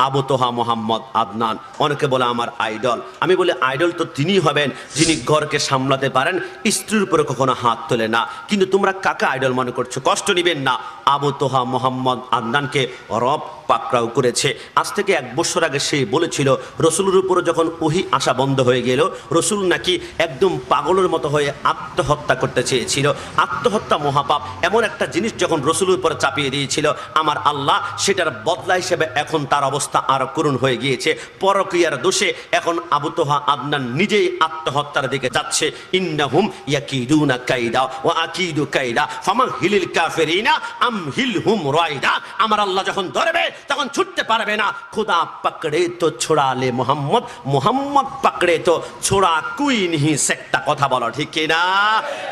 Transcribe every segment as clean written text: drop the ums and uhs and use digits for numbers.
আবু তোহা মোহাম্মদ আদনান। অনেকে বলে আমার আইডল। আমি বলি আইডল তো তিনি হবেন যিনি ঘরকে সামলাতে পারেন, স্ত্রীর উপরে কখনো হাত তোলে না। কিন্তু তোমরা কাকে আইডল মনে করছো? কষ্ট নিবেন না। আবু তোহা মোহাম্মদ আদনানকে রব পাকড়াও করেছে। আজ থেকে 1 বছর আগে সে বলেছিল রসুলের উপরে যখন ওহি আসা বন্ধ হয়ে গেল, রসুল নাকি একদম পাগলের মতো হয়ে আত্মহত্যা করতে চেয়েছিল। আত্মহত্যা মহাপাপ এমন একটা জিনিস যখন রসুলের উপরে চাপিয়ে দিয়েছিল, আমার আল্লাহ সেটার বদলা হিসেবে এখন তার অবস্থা আরো করুণ হয়ে গিয়েছে। পরকীয়ার দোষে এখন আবু তোহা আদনান নিজেই আত্মহত্যার দিকে যাচ্ছে। ইন্নাহুম ইয়াকিদুনা কাইদা ওয়া আকিদু কাইদা ফামাহিলিল কাফিরিনা আমহিলহুম রাইদা। আমার আল্লাহ যখন ধরবে তখন ছুটতে পারবে না। খুদা পকড়ে তো ছোড়া লে মোহাম্মদ, মোহাম্মদ পকড়ে তো ছোড়া কুই नहीं सकता। কথা বলো ঠিক কি না?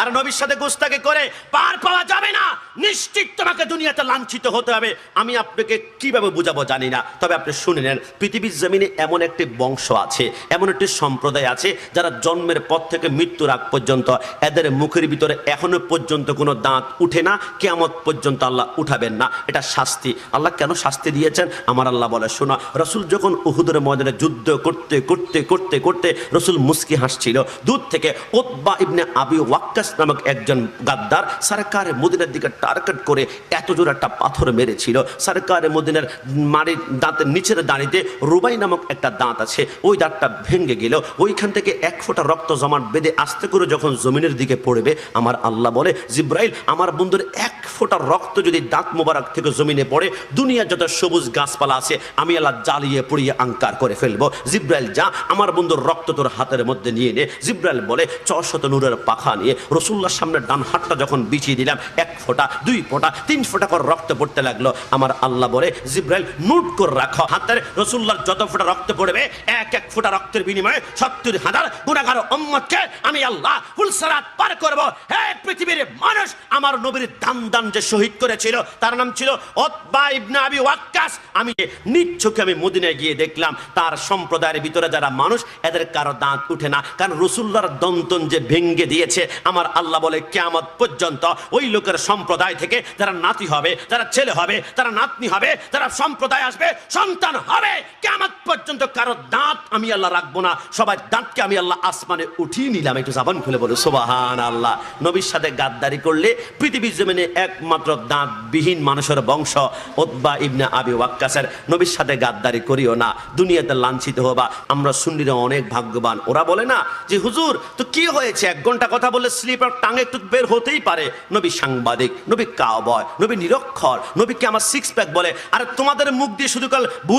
আর নবীর সাথে গোস্তাকি করে পার পাওয়া যাবে না। নিশ্চিত তোমাকে দুনিয়াতে লাঞ্ছিত হতে হবে। আমি আপনাকে কিভাবে বুঝাবো জানি না, তবে আপনি শুনে নেন। পৃথিবীর জমিনে এমন একটি বংশ আছে, এমন একটি সম্প্রদায় আছে যারা জন্মের পর থেকে মৃত্যুর আগ পর্যন্ত এদের মুখের ভিতরে এখনো পর্যন্ত কোনো দাঁত উঠে না। কিয়ামত পর্যন্ত আল্লাহ উঠাবেন না। এটা শাস্তি। আল্লাহ কেন শাস্তি দিয়েছেন? আমার আল্লাহ বলে শোনা, রসুল যখন উহুদের ময়দানে যুদ্ধ করতে করতে করতে করতে রসুল মুস্কি হাসছিল, দূর থেকে উতবা ইবনে আবি ওয়াক্কাস নামক একজন গাদ্দার সরকারে মদিনার দিকে টার্গেট করে এত জোর একটা পাথর মেরেছিল। সরকারে মদিনার মাড়ির দাঁতের নিচের দাঁড়িতে রুবাই নামক একটা দাঁত আছে, ওই দাঁতটা ভেঙে গেল। ওইখান থেকে 1 ফোঁটা রক্ত জমাট বেঁধে আস্তে করে যখন জমিনের দিকে পড়বে, আমার আল্লাহ বলে জিব্রাইল, আমার বন্ধুর 1 ফোঁটা রক্ত যদি দাঁত মোবারক থেকে জমিনে পড়ে, দুনিয়ার যত সবুজ গাছপালা আছে আমি আল্লাহ জ্বালিয়ে পুড়িয়ে আঙ্কার করে ফেলবো। জিব্রাইল যা, আমার বন্ধুর রক্ত তোর হাতের মধ্যে নিয়ে নে। জিব্রাইল বলে 600 নূরের পাখা নিয়ে রসুল্লাহর সামনে ডান হাতটা যখন বিছিয়ে দিলাম, 1 ফোঁটা 2 ফোঁটা 3 ফোঁটা করে রক্ত পড়তে লাগলো। আমার আল্লাহ বলে জিব্রাইল নোট করে রাখো, হাতের রসুল্লাহর যত ফোঁটা রক্ত পড়বে, 1 ফোঁটা রক্তের বিনিময়ে 70,000 গুনাহগার উম্মতকে আমি আল্লাহ ফুলসরাত পার করব। হে পৃথিবীর মানুষ, আমার নবীর দান যে শহীদ করেছিল তার নাম ছিল উতবা ইবনে আবি ওয়াক্কাস। আমি নিজ চোখে আমি মদিনায় গিয়ে দেখলাম তার সম্প্রদায়ের ভিতরে যারা মানুষ, এদের কারো দাঁত উঠে না, কারণ রসুল্লাহর দন্তন যে ভেঙ্গে দিয়েছে। আমার আল্লাহ বলে কিয়ামত পর্যন্ত ওই লোকের সম্প্রদায় থেকে যারা নাতি হবে, যারা ছেলে হবে, যারা নাতনি হবে, যারা সম্প্রদায় আসবে, সন্তান হবে, কিয়ামত পর্যন্ত কারো দাঁত আমি আল্লাহ রাখবো না। সবাই দাঁতকে আমি আল্লাহ আসমানে উঠিয়ে নিলাম। একটু জবান খুলে বলো সুবহানাল্লাহ। নবীর সাথে গাদ্দারি করলে পৃথিবীর জমিনে একমাত্র দাঁতবিহীন মানুষের বংশ উতবা ইবনে আবি ওয়াক্কাসের। নবীর সাথে গাদ্দারি করিও না, দুনিয়াতে লাঞ্ছিত হবা। আমরা সুন্নিরা অনেক ভাগ্যবান। ওরা বলে না যে হুজুর তো কি হয়েছে, 1 ঘন্টা কথা বললে স্লিপার টাঙে একটু বের হতেই পারে। নবী সাংবাদিক, নবী কাউবয়, নবী নিরক্ষর, নবীকে আমার 6 প্যাক বলে। আর তোমাদের মুখ দিয়ে শুধু কাল ভুল